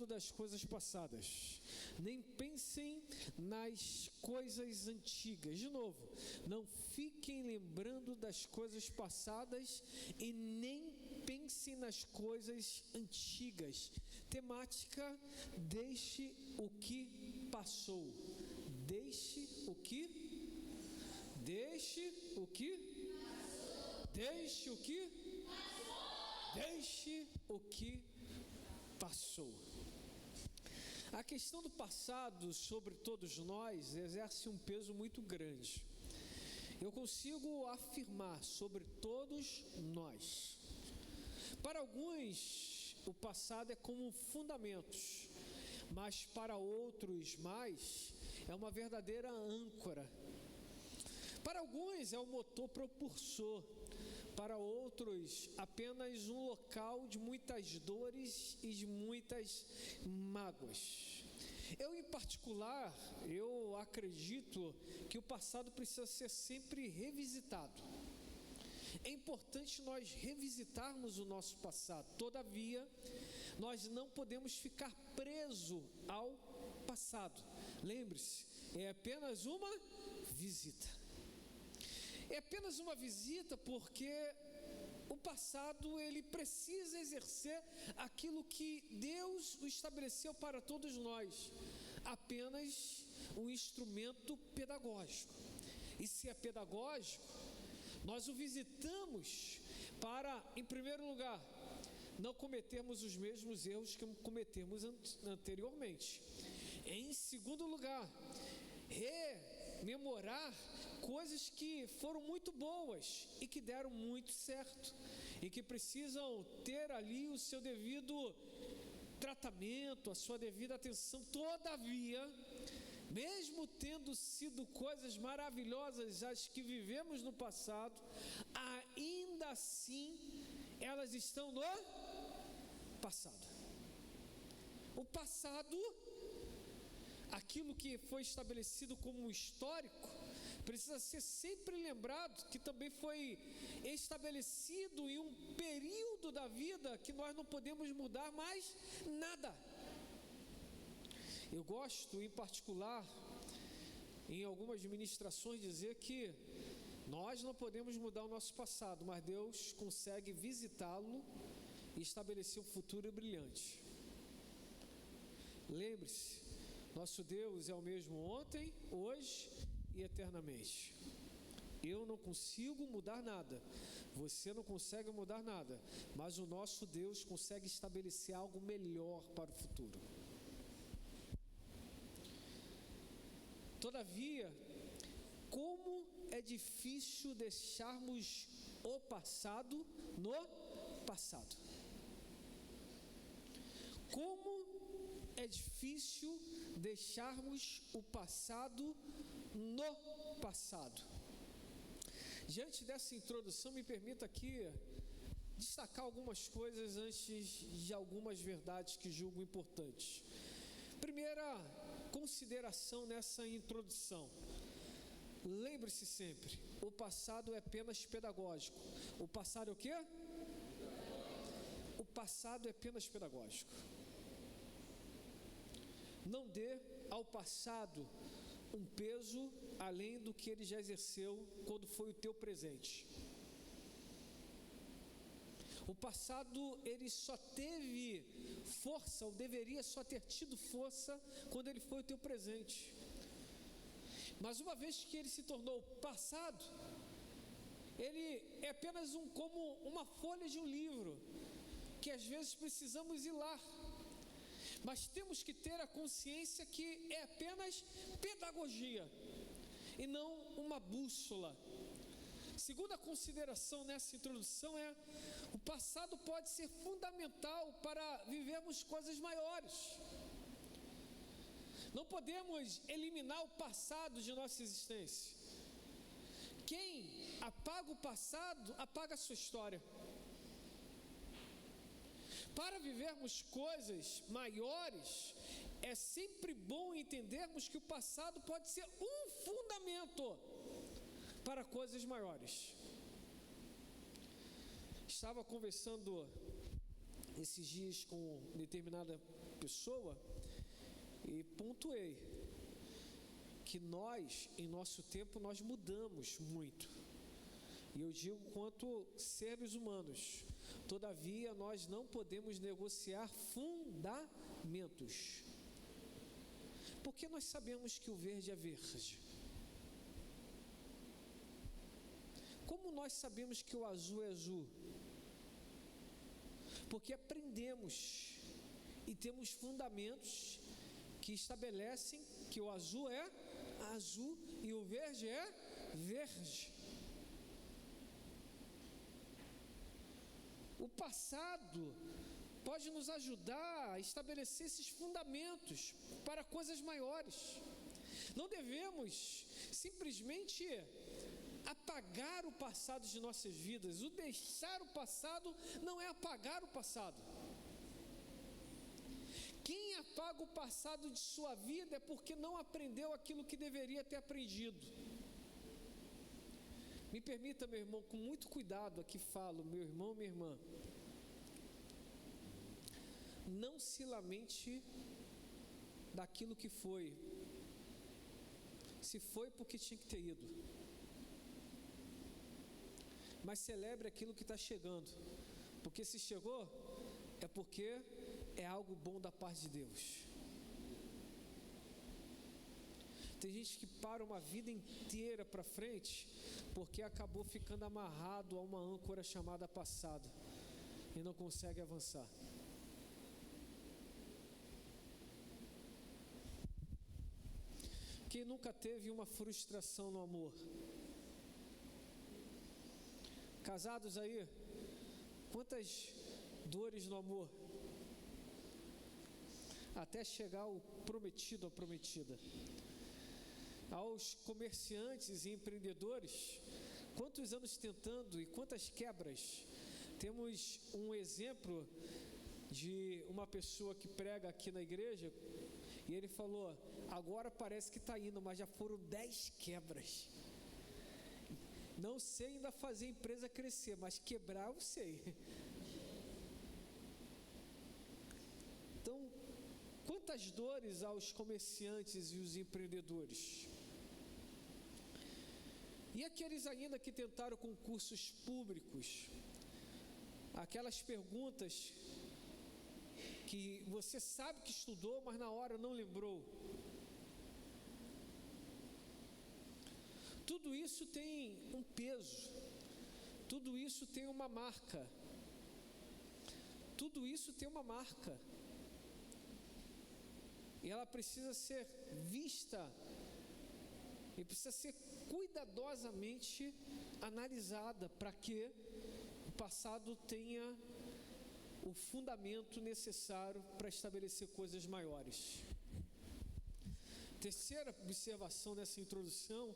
lembrando das coisas passadas, nem pensem nas coisas antigas. De novo, não fiquem lembrando das coisas passadas e nem pensem nas coisas antigas. Temática: deixe o que passou. Deixe o que? Deixe o que? Deixe o que? Deixe o que passou. A questão do passado sobre todos nós exerce um peso muito grande. Eu consigo afirmar sobre todos nós. Para alguns, o passado é como fundamentos, mas para outros mais, é uma verdadeira âncora. Para alguns é o motor propulsor, para outros apenas um local de muitas dores e de muitas mágoas. Eu, em particular, eu acredito que o passado precisa ser sempre revisitado. É importante nós revisitarmos o nosso passado. Todavia, nós não podemos ficar presos ao passado. Lembre-se, é apenas uma visita. É apenas uma visita porque o passado, ele precisa exercer aquilo que Deus o estabeleceu para todos nós. Apenas um instrumento pedagógico. E se é pedagógico, nós o visitamos para, em primeiro lugar, não cometermos os mesmos erros que cometemos anteriormente. Em segundo lugar, rememorar coisas que foram muito boas e que deram muito certo e que precisam ter ali o seu devido tratamento, a sua devida atenção. Todavia, mesmo tendo sido coisas maravilhosas as que vivemos no passado, ainda assim elas estão no passado. O passado, aquilo que foi estabelecido como histórico, precisa ser sempre lembrado que também foi estabelecido em um período da vida que nós não podemos mudar mais nada. Eu gosto, em particular, em algumas ministrações, dizer que nós não podemos mudar o nosso passado, mas Deus consegue visitá-lo e estabelecer um futuro brilhante. Lembre-se, nosso Deus é o mesmo ontem, hoje e eternamente. Eu não consigo mudar nada, você não consegue mudar nada, mas o nosso Deus consegue estabelecer algo melhor para o futuro. Todavia, como é difícil deixarmos o passado no passado. Como é difícil deixarmos o passado no passado. Diante dessa introdução, me permita aqui destacar algumas coisas antes de algumas verdades que julgo importantes. Primeira consideração nessa introdução: lembre-se sempre, o passado é apenas pedagógico. O passado é o quê? O passado é apenas pedagógico. Não dê ao passado um peso além do que ele já exerceu quando foi o teu presente. O passado, ele só teve força, ou deveria só ter tido força, quando ele foi o teu presente. Mas uma vez que ele se tornou passado, ele é apenas como uma folha de um livro, que às vezes precisamos ir lá. Mas temos que ter a consciência que é apenas pedagogia e não uma bússola. Segunda consideração nessa introdução é: o passado pode ser fundamental para vivermos coisas maiores. Não podemos eliminar o passado de nossa existência. Quem apaga o passado, apaga a sua história. Para vivermos coisas maiores, é sempre bom entendermos que o passado pode ser um fundamento para coisas maiores. Estava conversando esses dias com determinada pessoa e pontuei que nós, em nosso tempo, nós mudamos muito. E eu digo quanto seres humanos, todavia nós não podemos negociar fundamentos. Porque nós sabemos que o verde é verde. Como nós sabemos que o azul é azul? Porque aprendemos e temos fundamentos que estabelecem que o azul é azul e o verde é verde. O passado pode nos ajudar a estabelecer esses fundamentos para coisas maiores. Não devemos simplesmente apagar o passado de nossas vidas. O deixar o passado não é apagar o passado. Quem apaga o passado de sua vida é porque não aprendeu aquilo que deveria ter aprendido. Me permita, meu irmão, com muito cuidado aqui falo, meu irmão, minha irmã, não se lamente daquilo que foi. Se foi porque tinha que ter ido. Mas celebre aquilo que está chegando, porque se chegou, é porque é algo bom da parte de Deus. Tem gente que para uma vida inteira para frente, porque acabou ficando amarrado a uma âncora chamada passado, e não consegue avançar. Quem nunca teve uma frustração no amor? Casados aí, quantas dores no amor? Até chegar ao prometido ou prometida. Aos comerciantes e empreendedores, quantos anos tentando e quantas quebras? Temos um exemplo de uma pessoa que prega aqui na igreja, e ele falou, agora parece que está indo, mas já foram 10 quebras. Não sei ainda fazer a empresa crescer, mas quebrar eu sei. Então, quantas dores aos comerciantes e os empreendedores? E aqueles ainda que tentaram concursos públicos? Aquelas perguntas que você sabe que estudou, mas na hora não lembrou. Tudo isso tem um peso, tudo isso tem uma marca, tudo isso tem uma marca, e ela precisa ser vista, e precisa ser cuidadosamente analisada, para que o passado tenha o fundamento necessário para estabelecer coisas maiores. Terceira observação nessa introdução,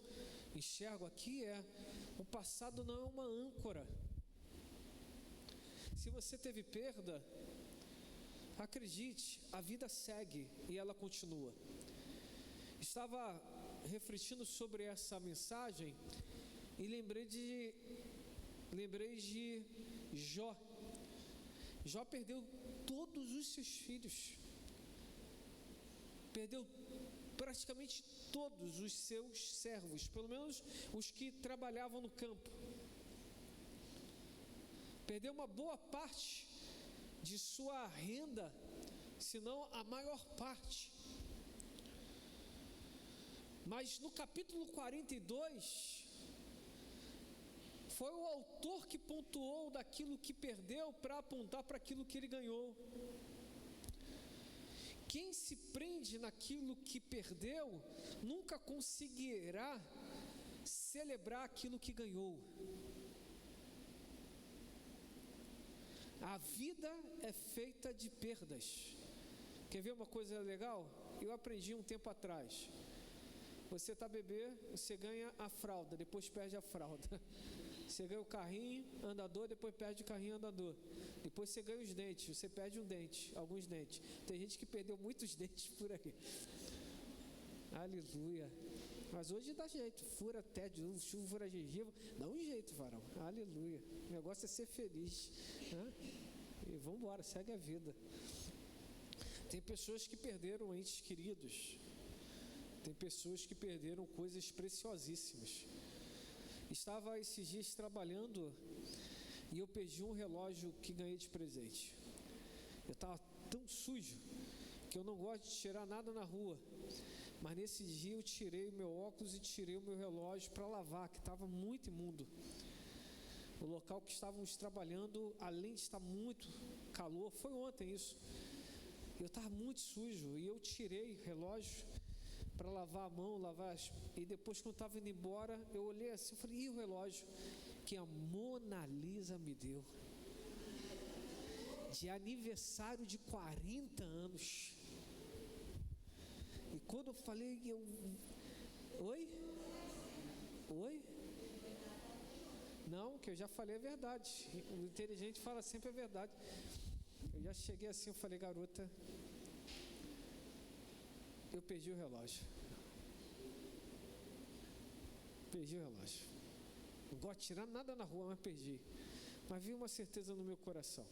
enxergo aqui o passado não é uma âncora. Se você teve perda, acredite, a vida segue e ela continua. Estava refletindo sobre essa mensagem e lembrei de Jó. Jó perdeu todos os seus filhos. Perdeu praticamente todos os seus servos, pelo menos os que trabalhavam no campo. Perdeu uma boa parte de sua renda, se não a maior parte. Mas no capítulo 42, foi o autor que pontuou daquilo que perdeu para apontar para aquilo que ele ganhou. Quem se prende naquilo que perdeu, nunca conseguirá celebrar aquilo que ganhou. A vida é feita de perdas. Quer ver uma coisa legal? Eu aprendi um tempo atrás. Você está bebê, você ganha a fralda, depois perde a fralda. Você ganha o carrinho andador, depois perde o carrinho andador. Depois você ganha os dentes, você perde um dente, alguns dentes. Tem gente que perdeu muitos dentes por aí. Aleluia. Mas hoje dá jeito, fura até de novo, fura gengiva, dá um jeito, varão. Aleluia. O negócio é ser feliz, né? e vamos embora, segue a vida. Tem pessoas que perderam entes queridos, tem pessoas que perderam coisas preciosíssimas. Estava esses dias trabalhando e eu perdi um relógio que ganhei de presente. Eu estava tão sujo que eu não gosto de tirar nada na rua, mas nesse dia eu tirei o meu óculos e tirei o meu relógio para lavar, que estava muito imundo. O local que estávamos trabalhando, além de estar muito calor, foi ontem isso, eu estava muito sujo e eu tirei o relógio para lavar a mão, e depois quando estava indo embora, eu olhei assim e falei, e o relógio que a Mona Lisa me deu de aniversário de 40 anos. E quando eu falei, Oi? Não, que eu já falei a verdade. O inteligente fala sempre a verdade. Eu já cheguei assim, eu falei, garota, eu perdi o relógio. Não gosto de tirar nada na rua, mas perdi. Mas vi uma certeza no meu coração.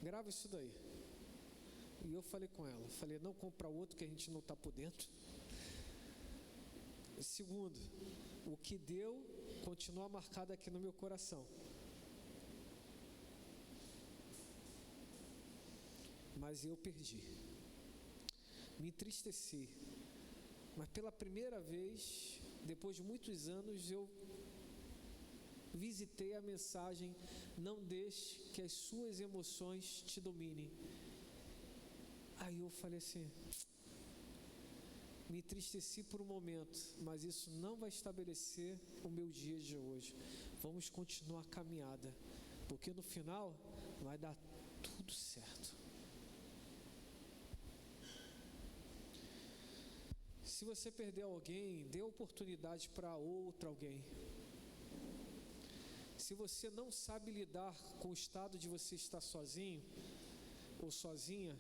Grava isso daí. E eu falei com ela, não compra outro que a gente não está por dentro. Segundo, o que deu continua marcado aqui no meu coração. Mas eu perdi. Me entristeci. Mas pela primeira vez, depois de muitos anos, eu visitei a mensagem: não deixe que as suas emoções te dominem. Aí eu falei assim, me entristeci por um momento, mas isso não vai estabelecer o meu dia de hoje. Vamos continuar a caminhada, porque no final vai dar tudo certo. Se você perder alguém, dê oportunidade para outro alguém. Se você não sabe lidar com o estado de você estar sozinho ou sozinha,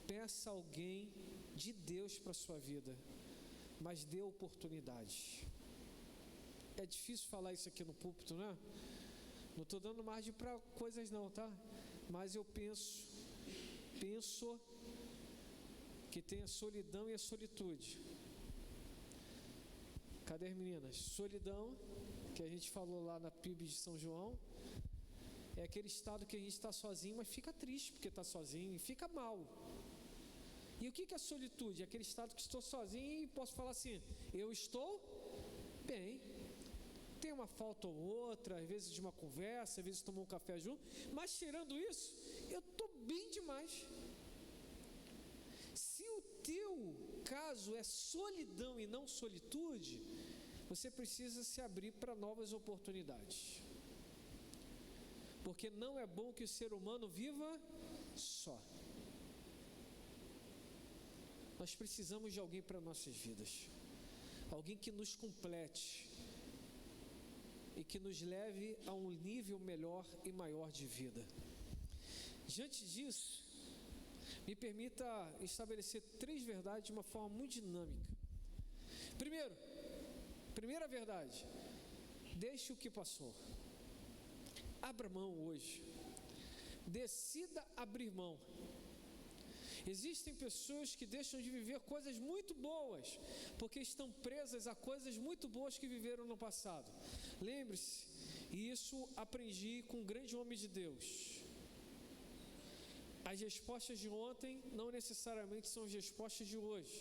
peça alguém de Deus para a sua vida, mas dê oportunidade. É difícil falar isso aqui no púlpito, né? Não estou dando margem para coisas não, tá? Mas eu penso que tem a solidão e a solitude. Cadê as meninas? Solidão, que a gente falou lá na PIB de São João, é aquele estado que a gente está sozinho, mas fica triste porque está sozinho e fica mal. E o que é a solitude? É aquele estado que estou sozinho e posso falar assim, eu estou bem. Tem uma falta ou outra, às vezes de uma conversa, às vezes tomar um café junto, mas tirando isso, eu estou bem demais. Se o teu caso é solidão e não solitude, você precisa se abrir para novas oportunidades. Porque não é bom que o ser humano viva só. Nós precisamos de alguém para nossas vidas. Alguém que nos complete e que nos leve a um nível melhor e maior de vida. Diante disso, me permita estabelecer 3 verdades de uma forma muito dinâmica. Primeira verdade, deixe o que passou. Abra mão hoje. Decida abrir mão. Existem pessoas que deixam de viver coisas muito boas, porque estão presas a coisas muito boas que viveram no passado. Lembre-se, e isso aprendi com um grande homem de Deus. As respostas de ontem não necessariamente são as respostas de hoje.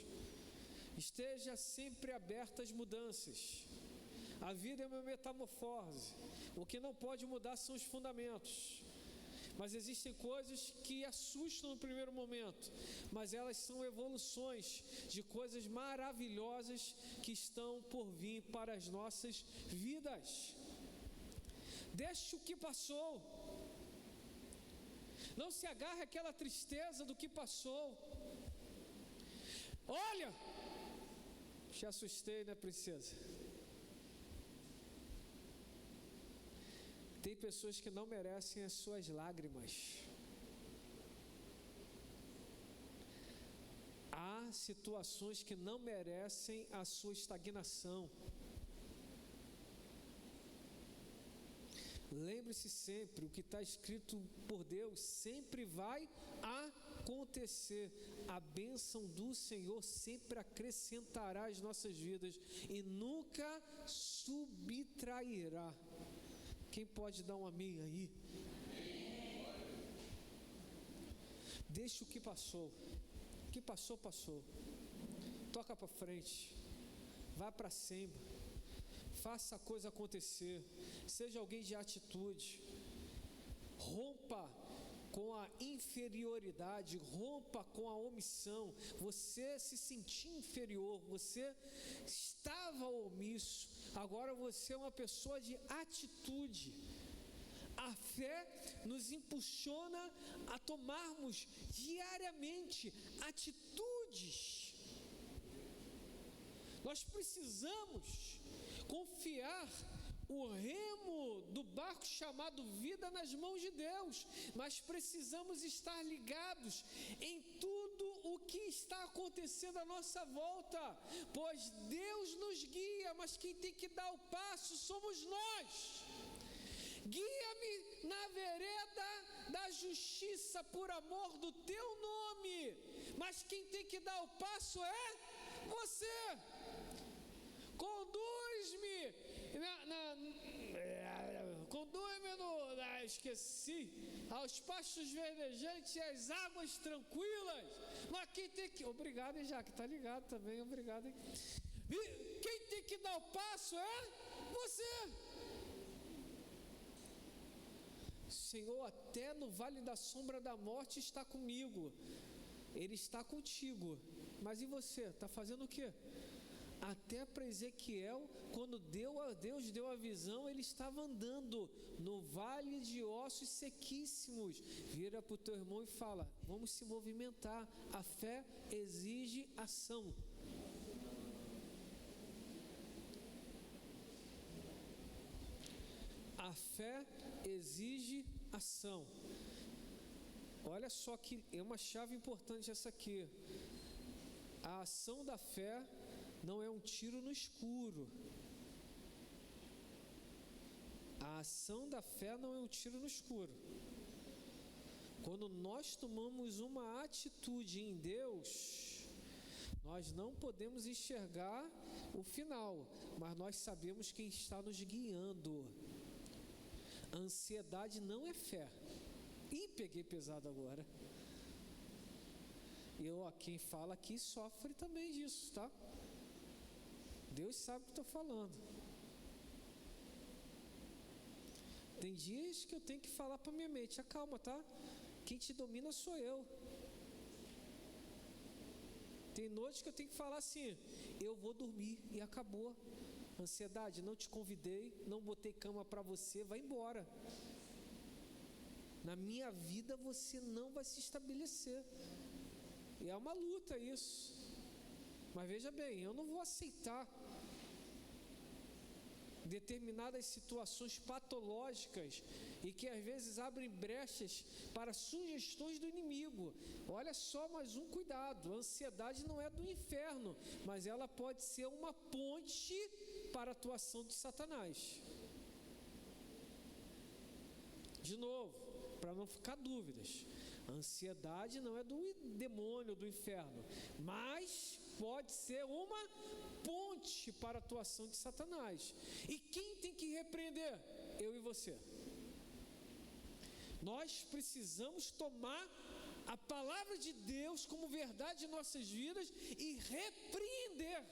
Esteja sempre aberto às mudanças. A vida é uma metamorfose. O que não pode mudar são os fundamentos. Mas existem coisas que assustam no primeiro momento, mas elas são evoluções de coisas maravilhosas que estão por vir para as nossas vidas. Deixe o que passou. Não se agarre àquela tristeza do que passou. Olha, te assustei, né, princesa? Tem pessoas que não merecem as suas lágrimas. Há situações que não merecem a sua estagnação. Lembre-se sempre, o que está escrito por Deus sempre vai acontecer. A bênção do Senhor sempre acrescentará as nossas vidas e nunca subtrairá. Quem pode dar um amém aí? Deixa o que passou. O que passou, passou. Toca para frente. Vá para cima. Faça a coisa acontecer. Seja alguém de atitude. Rompa com a inferioridade, rompa com a omissão. Você se sentia inferior, você estava omisso, agora você é uma pessoa de atitude. A fé nos impulsiona a tomarmos diariamente atitudes. Nós precisamos confiar o remo do barco chamado vida nas mãos de Deus, mas precisamos estar ligados em tudo o que está acontecendo à nossa volta, pois Deus nos guia, mas quem tem que dar o passo somos nós. Guia-me na vereda da justiça por amor do teu nome, mas quem tem que dar o passo é você. Conduz-me aos pastos verdejantes e às águas tranquilas. Mas quem tem que... Obrigado, hein, Jaque, tá ligado também, obrigado, hein? Quem tem que dar o passo é você. Senhor, até no vale da sombra da morte está comigo. Ele está contigo. Mas e você? Está fazendo o quê? Até para Ezequiel, quando Deus deu a visão, ele estava andando no vale de ossos sequíssimos. Vira para o teu irmão e fala: vamos se movimentar. A fé exige ação. A fé exige ação. Olha só que é uma chave importante essa aqui. A ação da fé não é um tiro no escuro. A ação da fé não é um tiro no escuro. Quando nós tomamos uma atitude em Deus, nós não podemos enxergar o final, mas nós sabemos quem está nos guiando. A ansiedade não é fé. Ih, peguei pesado agora. Quem fala aqui sofre também disso, tá? Deus sabe o que estou falando. Tem dias que eu tenho que falar para minha mente: acalma, tá? Quem te domina sou eu. Tem noites que eu tenho que falar assim: eu vou dormir e acabou. Ansiedade, não te convidei, não botei cama para você, vai embora. Na minha vida você não vai se estabelecer. E é uma luta isso. Mas veja bem, eu não vou aceitar determinadas situações patológicas e que às vezes abrem brechas para sugestões do inimigo. Olha só, mais um cuidado: a ansiedade não é do inferno, mas ela pode ser uma ponte para a atuação de Satanás. De novo, para não ficar dúvidas, a ansiedade não é do demônio, do inferno, mas pode ser uma ponte para a atuação de Satanás. E quem tem que repreender? Eu e você. Nós precisamos tomar a palavra de Deus como verdade em nossas vidas e repreender.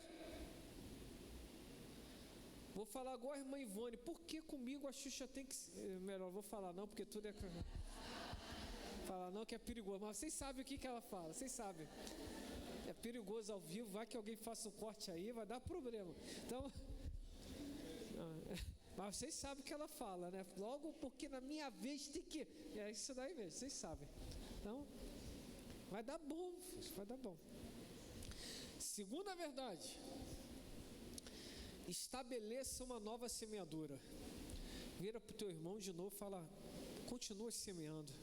Vou falar igual a irmã Ivone: por que comigo a Xuxa tem que... Melhor, vou falar não, porque tudo é... Falar não, que é perigoso. Mas vocês sabem o que ela fala, vocês sabem. É perigoso ao vivo, vai que alguém faça um corte aí, vai dar problema. Então, mas vocês sabem o que ela fala, né? Logo porque na minha vez tem que... É isso daí mesmo, vocês sabem. Então, vai dar bom, vai dar bom. Segunda verdade: estabeleça uma nova semeadura. Vira para o teu irmão de novo e fala: continua semeando.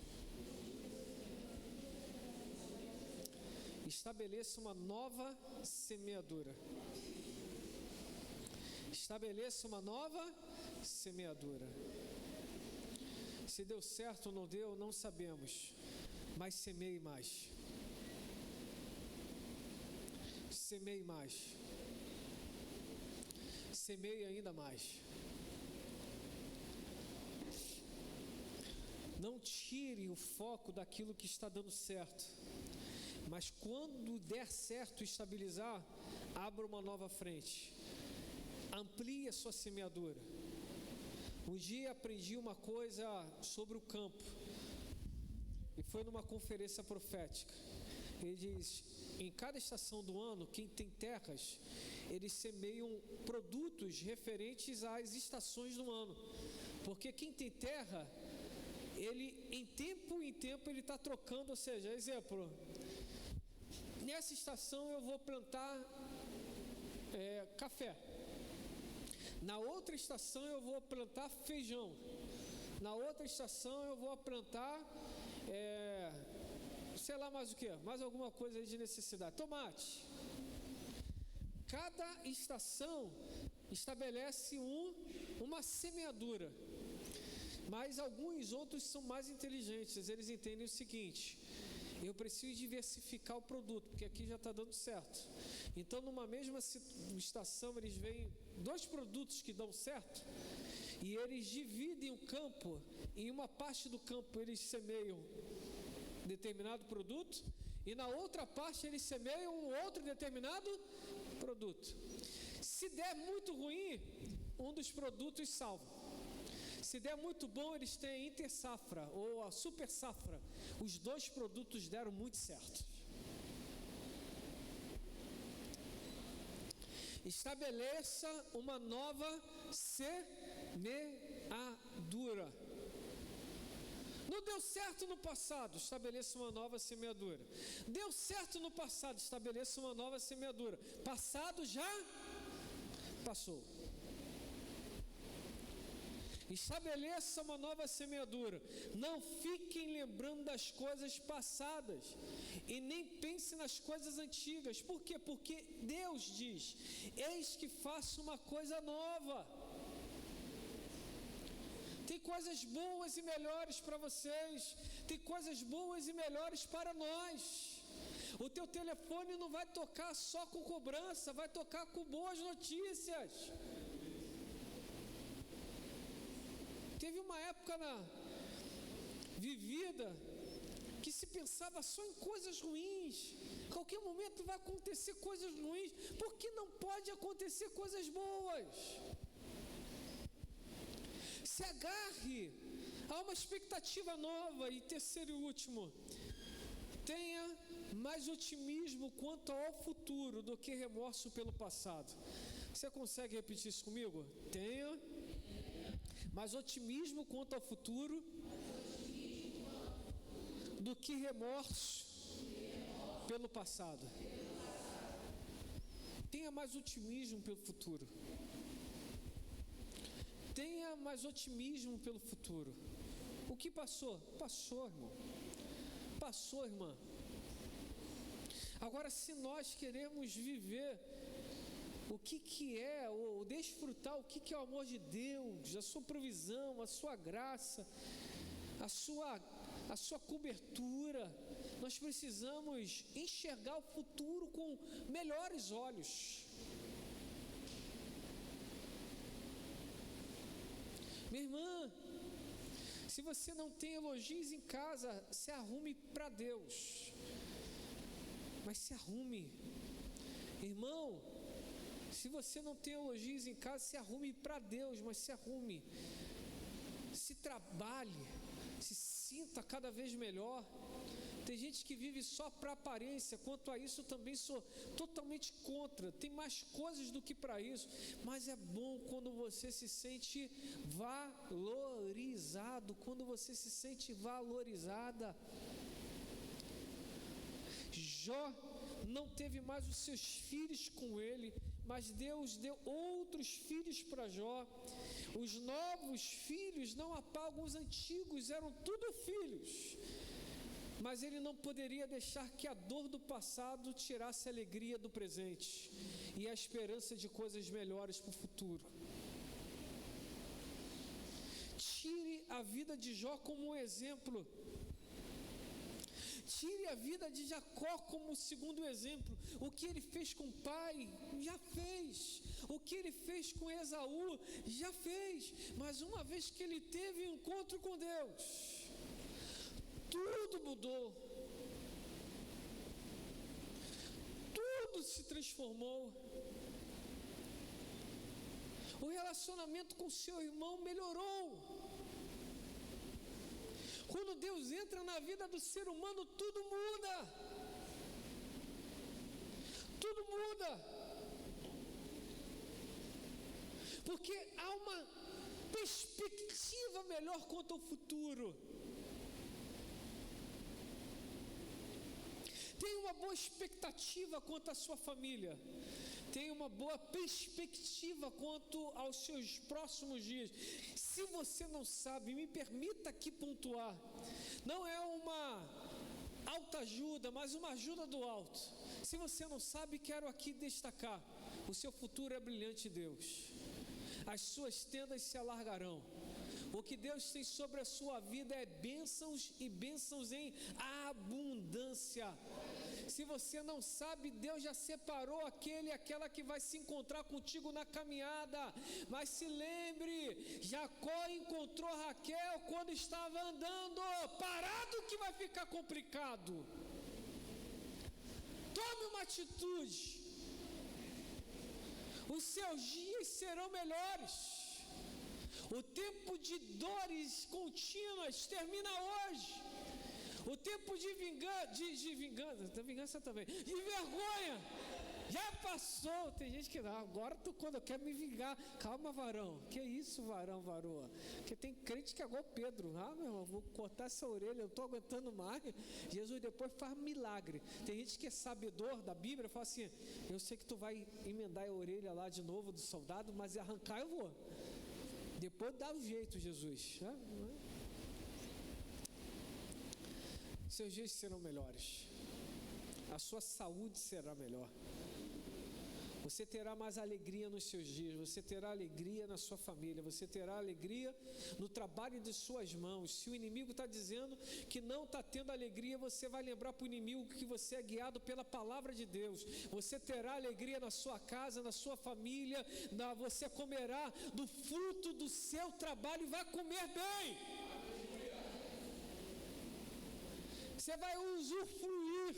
Estabeleça uma nova semeadura. Estabeleça uma nova semeadura. Se deu certo ou não deu, não sabemos, mas semeie mais. Semeie mais. Semeie ainda mais. Não tire o foco daquilo que está dando certo, mas quando der certo, estabilizar, abra uma nova frente. Amplie a sua semeadura. Um dia aprendi uma coisa sobre o campo, e foi numa conferência profética. Ele diz: em cada estação do ano, quem tem terras, eles semeiam produtos referentes às estações do ano, porque quem tem terra, ele em tempo ele está trocando. Ou seja, exemplo, nessa estação eu vou plantar café, na outra estação eu vou plantar feijão, na outra estação eu vou plantar sei lá mais o que, mais alguma coisa aí de necessidade, tomate. Cada estação estabelece uma semeadura, mas alguns outros são mais inteligentes. Eles entendem o seguinte: eu preciso diversificar o produto, porque aqui já está dando certo. Então, numa mesma estação, eles veem 2 produtos que dão certo, e eles dividem o campo. Em uma parte do campo eles semeiam determinado produto, e na outra parte eles semeiam um outro determinado produto. Se der muito ruim, um dos produtos salva. Se der muito bom, eles têm a intersafra ou a super safra. Os 2 produtos deram muito certo. Estabeleça uma nova semeadura. Não deu certo no passado, estabeleça uma nova semeadura. Deu certo no passado, estabeleça uma nova semeadura. Passado já passou. Estabeleça uma nova semeadura. Não fiquem lembrando das coisas passadas e nem pense nas coisas antigas. Por quê? Porque Deus diz: eis que faço uma coisa nova. Tem coisas boas e melhores para vocês. Tem coisas boas e melhores para nós. O teu telefone não vai tocar só com cobrança, vai tocar com boas notícias. Teve uma época vivida que se pensava só em coisas ruins. Qualquer momento vai acontecer coisas ruins. Por que não pode acontecer coisas boas? Se agarre a uma expectativa nova. E terceiro e último, tenha mais otimismo quanto ao futuro do que remorso pelo passado. Você consegue repetir isso comigo? Tenha mais otimismo quanto ao futuro do que remorso pelo passado. Tenha mais otimismo pelo futuro. Tenha mais otimismo pelo futuro. O que passou? Passou, irmão. Passou, irmã. Agora, se nós queremos viver o que é, ou desfrutar o que é o amor de Deus, a sua provisão, a sua graça, a sua cobertura, nós precisamos enxergar o futuro com melhores olhos. Minha irmã, se você não tem elogios em casa, se arrume para Deus. Mas se arrume. Irmão, se você não tem elogios em casa, se arrume para Deus, mas se arrume. Se trabalhe, se sinta cada vez melhor. Tem gente que vive só para aparência. Quanto a isso também sou totalmente contra. Tem mais coisas do que para isso. Mas é bom quando você se sente valorizado, quando você se sente valorizada. Jó não teve mais os seus filhos com ele, mas Deus deu outros filhos para Jó. Os novos filhos não apagam os antigos, eram tudo filhos. Mas ele não poderia deixar que a dor do passado tirasse a alegria do presente e a esperança de coisas melhores para o futuro. Tire a vida de Jó como um exemplo. Tire a vida de Jacó como segundo exemplo. O que ele fez com o pai, já fez. O que ele fez com Esaú, já fez. Mas uma vez que ele teve um encontro com Deus, tudo mudou. Tudo se transformou. O relacionamento com seu irmão melhorou. Quando Deus entra na vida do ser humano, tudo muda. Tudo muda. Porque há uma perspectiva melhor quanto ao futuro. Tem uma boa expectativa quanto à sua família. Tem uma boa perspectiva quanto aos seus próximos dias. Se você não sabe, me permita aqui pontuar. Não é uma autoajuda, mas uma ajuda do alto. Se você não sabe, quero aqui destacar. O seu futuro é brilhante, Deus. As suas tendas se alargarão. O que Deus tem sobre a sua vida é bênçãos e bênçãos em abundância. Se você não sabe, Deus já separou aquele e aquela que vai se encontrar contigo na caminhada. Mas se lembre, Jacó encontrou Raquel quando estava andando. Parado que vai ficar complicado. Tome uma atitude. Os seus dias serão melhores. O tempo de dores contínuas termina hoje. O tempo de vingança também, de vergonha, já passou. Tem gente que não, agora quando eu quero me vingar, calma, varão, que isso, varoa, porque tem crente que é igual Pedro, meu irmão, vou cortar essa orelha, eu não estou aguentando mais. Jesus depois faz milagre. Tem gente que é sabedor da Bíblia, fala assim, eu sei que tu vai emendar a orelha lá de novo do soldado, mas arrancar eu vou, depois dá o jeito, Jesus, Seus dias serão melhores. A sua saúde será melhor. Você terá mais alegria nos seus dias. Você terá alegria na sua família. Você terá alegria no trabalho de suas mãos. Se o inimigo está dizendo que não está tendo alegria, você vai lembrar para o inimigo que você é guiado pela palavra de Deus. Você terá alegria na sua casa, na sua família. Você comerá do fruto do seu trabalho e vai comer bem. Você vai usufruir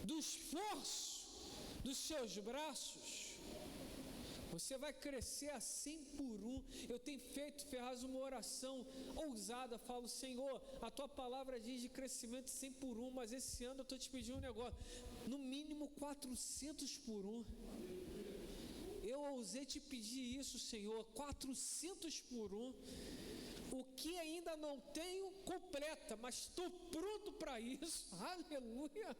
do esforço dos seus braços. Você vai crescer a 100 por 1. Eu tenho feito, Ferraz, uma oração ousada. Falo, Senhor, a tua palavra diz de crescimento 100 por 1, mas esse ano eu estou te pedindo um negócio, no mínimo 400 por 1. Eu ousei te pedir isso, Senhor, 400 por 1. O que ainda não tenho, completa, mas estou pronto para isso. Aleluia!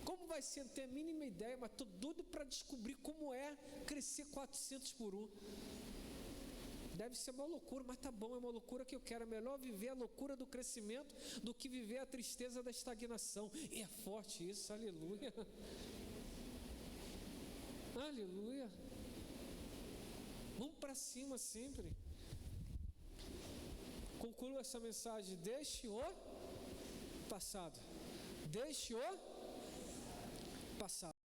Como vai ser? Não tenho a mínima ideia, mas estou doido para descobrir como é crescer 400 por 1. Deve ser uma loucura, mas tá bom, é uma loucura que eu quero. É melhor viver a loucura do crescimento do que viver a tristeza da estagnação. E é forte isso, aleluia! Aleluia! Vamos para cima sempre. Concluo essa mensagem. Deixe o passado. Deixe o passado.